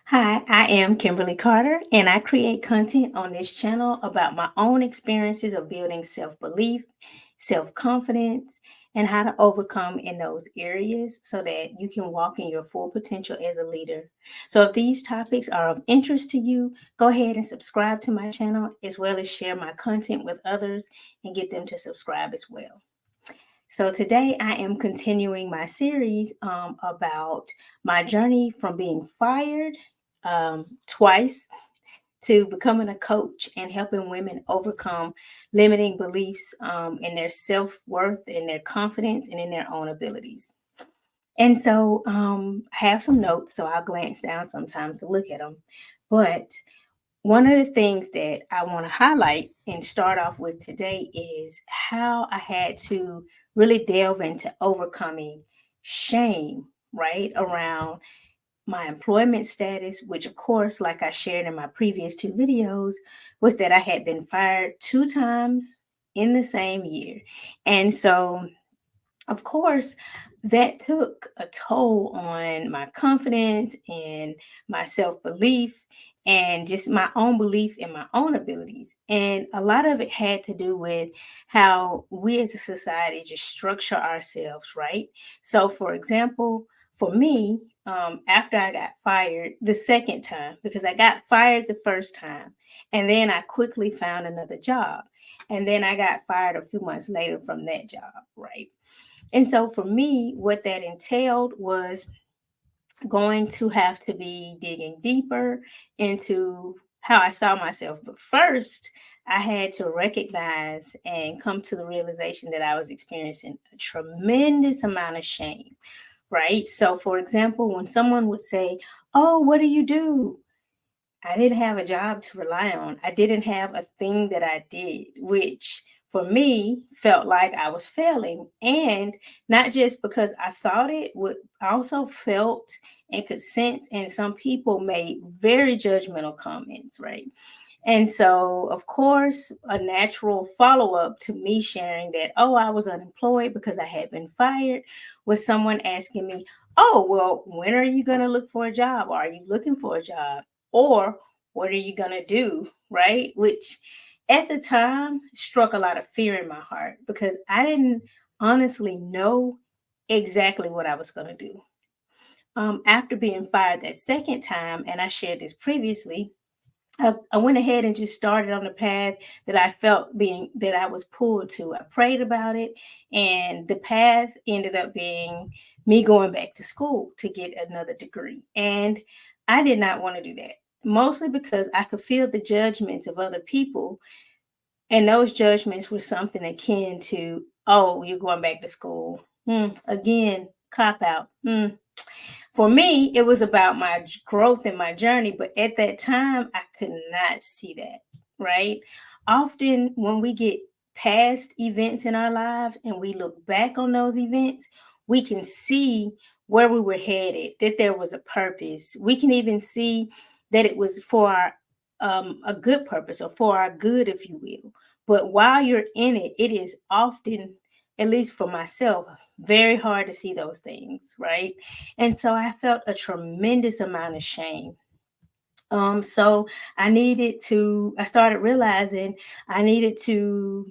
Hi, I am Kimberly Carter, and I create content on this channel about my own experiences of building self belief, self confidence, and how to overcome in those areas so that you can walk in your full potential as a leader. So, if these topics are of interest to you, go ahead and subscribe to my channel as well as share my content with others and get them to subscribe as well. So today I am continuing my series about my journey from being fired twice to becoming a coach and helping women overcome limiting beliefs in their self worth, in their confidence, and in their own abilities. And so I have some notes, so I'll glance down sometimes to look at them. But one of the things that I want to highlight and start off with today is how I had to really delve into overcoming shame, right, around my employment status, which, of course, like I shared in my previous two videos, was that I had been fired two times in the same year. And so of course, that took a toll on my confidence and my self belief and just my own belief in my own abilities. And a lot of it had to do with how we as a society just structure ourselves, right? So, for example, for me, after I got fired the second time, because I got fired the first time, and then I quickly found another job. And then I got fired a few months later from that job, right? And so for me, what that entailed was going to have to be digging deeper into how I saw myself. But first, I had to recognize and come to the realization that I was experiencing a tremendous amount of shame, right? So, for example, when someone would say, "Oh, what do you do?" I didn't have a job to rely on. I didn't have a thing that I did, which for me felt like I was failing. And not just because I thought it would, I also felt and could sense, and some people made very judgmental comments, right? And so, of course, a natural follow up to me sharing that, oh, I was unemployed because I had been fired, was someone asking me, oh, well, when are you going to look for a job? Are you looking for a job? Or what are you going to do? Right? Which at the time struck a lot of fear in my heart because I didn't honestly know exactly what I was going to do. After being fired that second time, and I shared this previously, I went ahead and just started on the path that I felt being that I was pulled to. I prayed about it, and the path ended up being me going back to school to get another degree. And I did not want to do that, mostly because I could feel the judgments of other people, and those judgments were something akin to, "Oh, you're going back to school." Again, cop out. For me, it was about my growth and my journey, but at that time, I could not see that, right? Often, when we get past events in our lives and we look back on those events, we can see where we were headed, that there was a purpose. We can even see that it was for a good purpose or for our good, if you will. But while you're in it, it is often, at least for myself, very hard to see those things, right? And so I felt a tremendous amount of shame. So I started realizing I needed to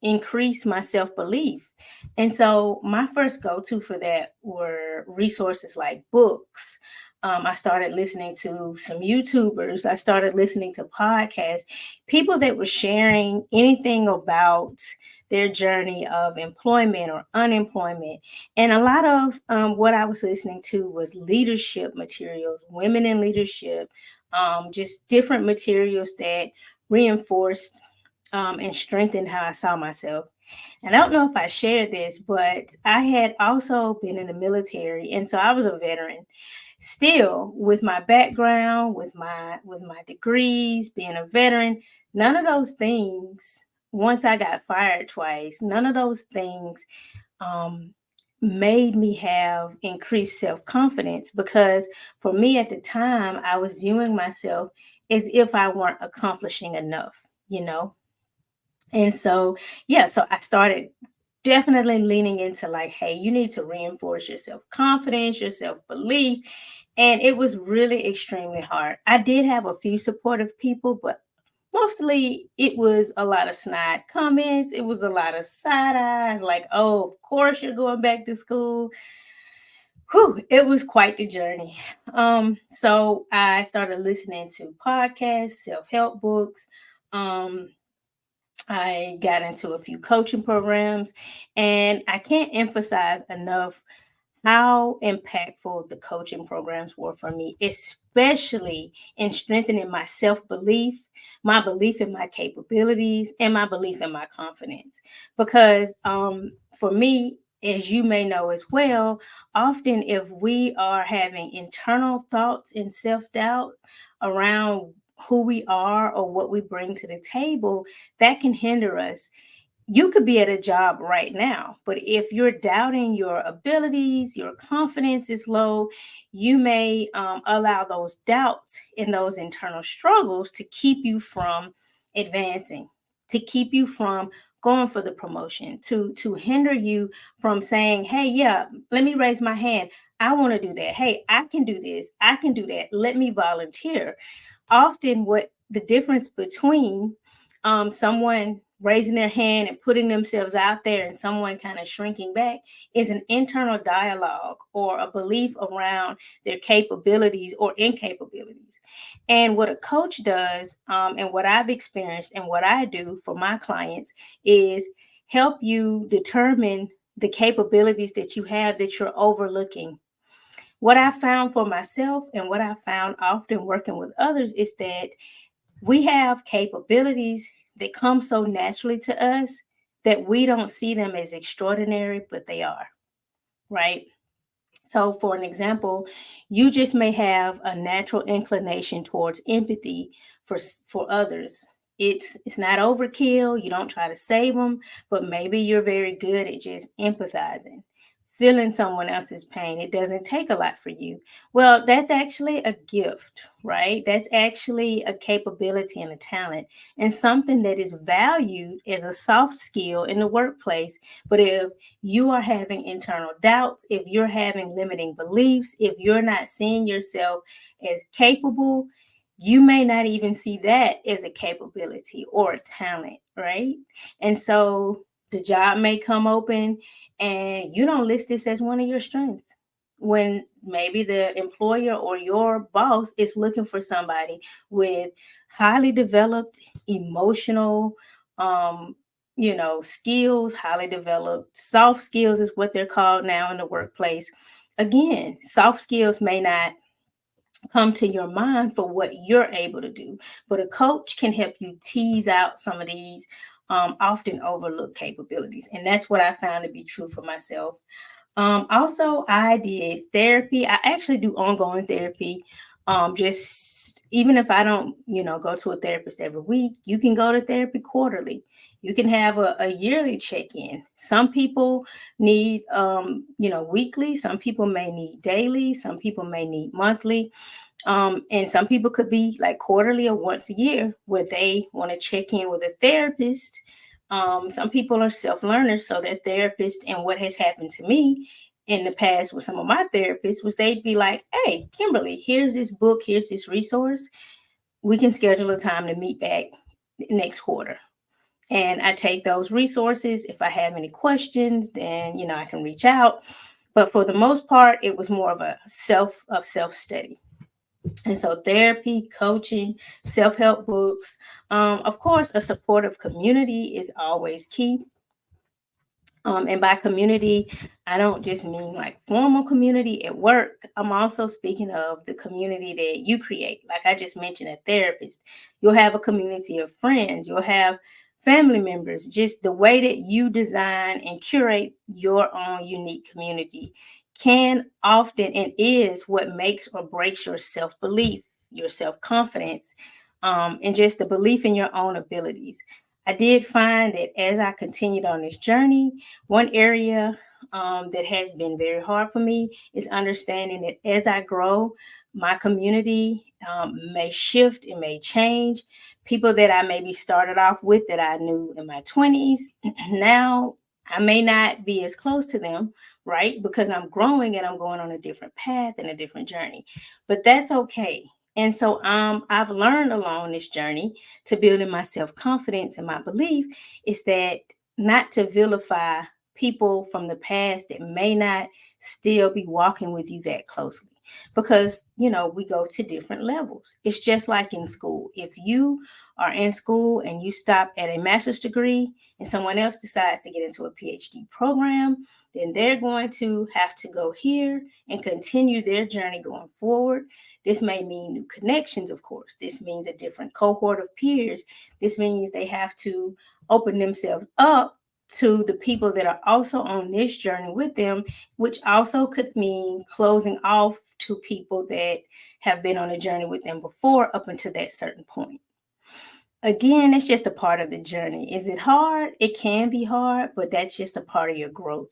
increase my self belief. And so my first go to for that were resources like books. I started listening to some YouTubers. I started listening to podcasts, people that were sharing anything about their journey of employment or unemployment. And a lot of what I was listening to was leadership materials, women in leadership, just different materials that reinforced and strengthened how I saw myself. And I don't know if I shared this, but I had also been in the military, and so I was a veteran. Still, with my background, with my degrees, being a veteran, none of those things. Once I got fired twice, none of those things um, made me have increased self confidence because for me at the time, I was viewing myself as if I weren't accomplishing enough. And so, yeah, so I started definitely leaning into like, hey, you need to reinforce your self confidence, your self belief. And it was really extremely hard. I did have a few supportive people, but mostly it was a lot of snide comments. It was a lot of side eyes, like, oh, of course you're going back to school. Whew, it was quite the journey. So I started listening to podcasts, self-help books. Um, I got into a few coaching programs, and I can't emphasize enough how impactful the coaching programs were for me, especially in strengthening my self belief, my belief in my capabilities, and my belief in my confidence. Because for me, as you may know as well, often if we are having internal thoughts and self doubt around who we are or what we bring to the table, that can hinder us. You could be at a job right now, but if you're doubting your abilities, your confidence is low, you may allow those doubts and those internal struggles to keep you from advancing, to keep you from going for the promotion, to hinder you from saying, hey, yeah, let me raise my hand. I want to do that. Hey, I can do this. I can do that. Let me volunteer. Often what the difference between someone raising their hand and putting themselves out there and someone kind of shrinking back is an internal dialogue or a belief around their capabilities or incapabilities. And what a coach does, and what I've experienced and what I do for my clients, is help you determine the capabilities that you have that you're overlooking. What I found for myself and what I found often working with others is that we have capabilities that come so naturally to us that we don't see them as extraordinary, but they are, right? So, for an example, you just may have a natural inclination towards empathy for others. It's not overkill. You don't try to save them, but maybe you're very good at just empathizing, feeling someone else's pain. It doesn't take a lot for you. Well, that's actually a gift, right? That's actually a capability and a talent, and something that is valued as a soft skill in the workplace. But if you are having internal doubts, if you're having limiting beliefs, if you're not seeing yourself as capable, you may not even see that as a capability or a talent, right? And so the job may come open and you don't list this as one of your strengths, when maybe the employer or your boss is looking for somebody with highly developed emotional um skills, highly developed soft skills is what they're called now in the workplace. Again, soft skills may not come to your mind for what you're able to do, but a coach can help you tease out some of these often overlooked capabilities, and that's what I found to be true for myself. Also, I did therapy. I actually do ongoing therapy. Just even if I don't, go to a therapist every week, you can go to therapy quarterly. You can have a yearly check-in. Some people need, weekly. Some people may need daily. Some people may need monthly. And some people could be like quarterly or once a year where they want to check in with a therapist. Some people are self learners, so their therapist, and what has happened to me in the past with some of my therapists was they'd be like, hey, Kimberly, here's this book, here's this resource. We can schedule a time to meet back next quarter. And I take those resources. If I have any questions, then I can reach out. But for the most part, it was more of a self study. And so, therapy, coaching, self help books, of course, a supportive community is always key. And by community, I don't just mean like formal community at work. I'm also speaking of the community that you create. Like I just mentioned, a therapist. You'll have a community of friends. You'll have family members. Just the way that you design and curate your own unique community can often and is what makes or breaks your self belief, your self confidence, and just the belief in your own abilities. I did find that as I continued on this journey, one area that has been very hard for me is understanding that as I grow, my community may shift, it may change. People that I maybe started off with that I knew in my 20s, now I may not be as close to them, right? Because I'm growing and I'm going on a different path and a different journey. But that's okay. And so I've learned along this journey to building my self-confidence, and my belief is that not to vilify people from the past that may not still be walking with you that closely, because we go to different levels. It's just like in school. If you are in school and you stop at a master's degree and someone else decides to get into a PhD program, then they're going to have to go here and continue their journey going forward. This may mean new connections, of course. This means a different cohort of peers. This means they have to open themselves up to the people that are also on this journey with them, which also could mean closing off to people that have been on a journey with them before up until that certain point. Again, it's just a part of the journey. Is it hard? It can be hard, but that's just a part of your growth.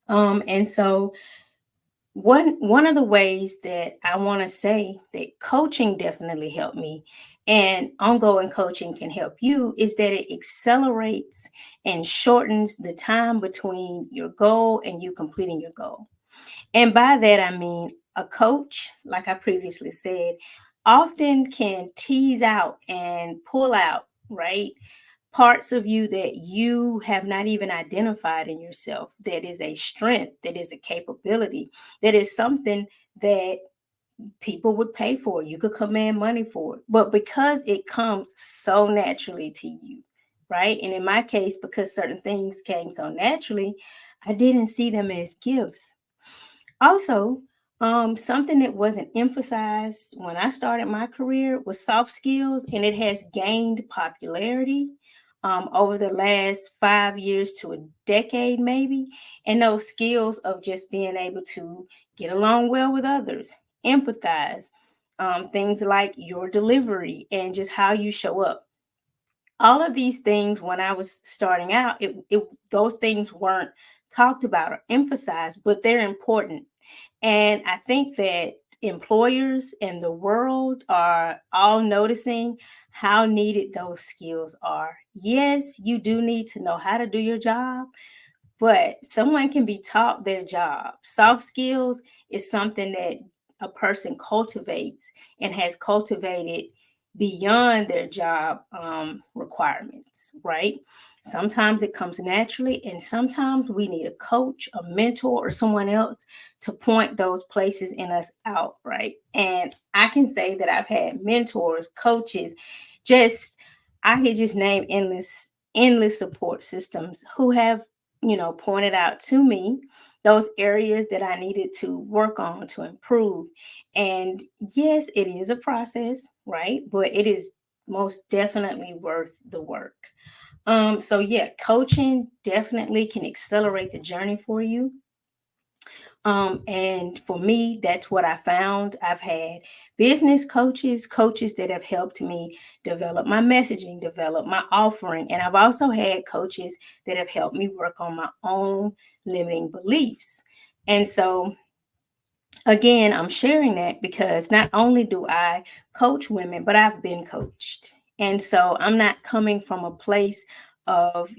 And so one of the ways that I want to say that coaching definitely helped me, and ongoing coaching can help you, is that it accelerates and shortens the time between your goal and you completing your goal. And by that I mean a coach, like I previously said, often can tease out and pull out, right, parts of you that you have not even identified in yourself, that is a strength, that is a capability, that is something that people would pay for. You could command money for it. But because it comes so naturally to you, right? And in my case, because certain things came so naturally, I didn't see them as gifts. Also, something that wasn't emphasized when I started my career was soft skills, and it has gained popularity over the last 5 years to a decade, maybe. And those skills of just being able to get along well with others, empathize, things like your delivery and just how you show up. All of these things, when I was starting out, those things weren't talked about or emphasized, but they're important. And I think that employers and the world are all noticing how needed those skills are. Yes, you do need to know how to do your job, but someone can be taught their job. Soft skills is something that a person cultivates and has cultivated beyond their job requirements, right? Sometimes it comes naturally, and sometimes we need a coach, a mentor, or someone else to point those places in us out, right? And I can say that I've had mentors, coaches, just I could just name endless support systems who have pointed out to me those areas that I needed to work on to improve. And yes, it is a process, right? But it is most definitely worth the work. So yeah, coaching definitely can accelerate the journey for you. And for me, that's what I found. I've had business coaches, coaches that have helped me develop my messaging, develop my offering. And I've also had coaches that have helped me work on my own limiting beliefs. And so, again, I'm sharing that because not only do I coach women, but I've been coached. And so I'm not coming from a place of,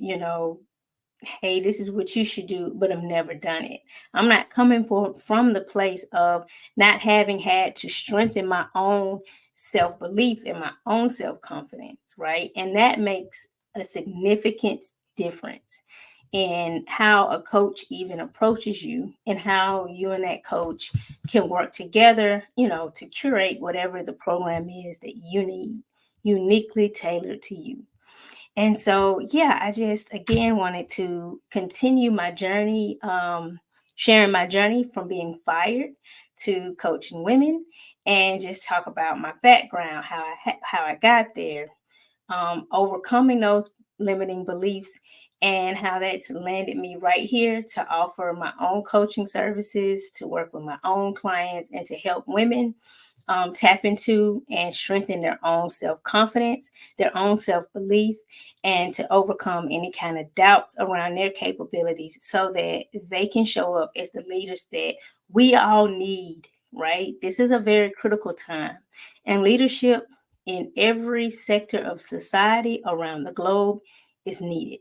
hey, this is what you should do, but I've never done it. I'm not coming from the place of not having had to strengthen my own self belief and my own self confidence, right? And that makes a significant difference in how a coach even approaches you and how you and that coach can work together, to curate whatever the program is that you need, uniquely tailored to you. And so, yeah, I just again wanted to continue my journey, sharing my journey from being fired to coaching women, and just talk about my background, how I got there, overcoming those limiting beliefs, and how that's landed me right here to offer my own coaching services, to work with my own clients, and to help women tap into and strengthen their own self confidence, their own self belief, and to overcome any kind of doubts around their capabilities so that they can show up as the leaders that we all need, right? This is a very critical time, and leadership in every sector of society around the globe is needed.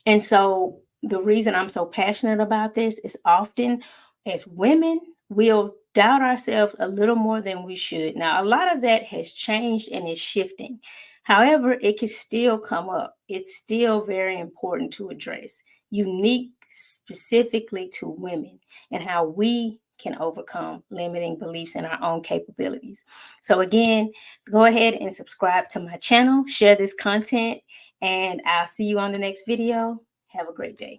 And so, the reason I'm so passionate about this is often as women, we'll doubt ourselves a little more than we should. Now, a lot of that has changed and is shifting. However, it can still come up. It's still very important to address, unique specifically to women, and how we can overcome limiting beliefs in our own capabilities. So, again, go ahead and subscribe to my channel, share this content, and I'll see you on the next video. Have a great day.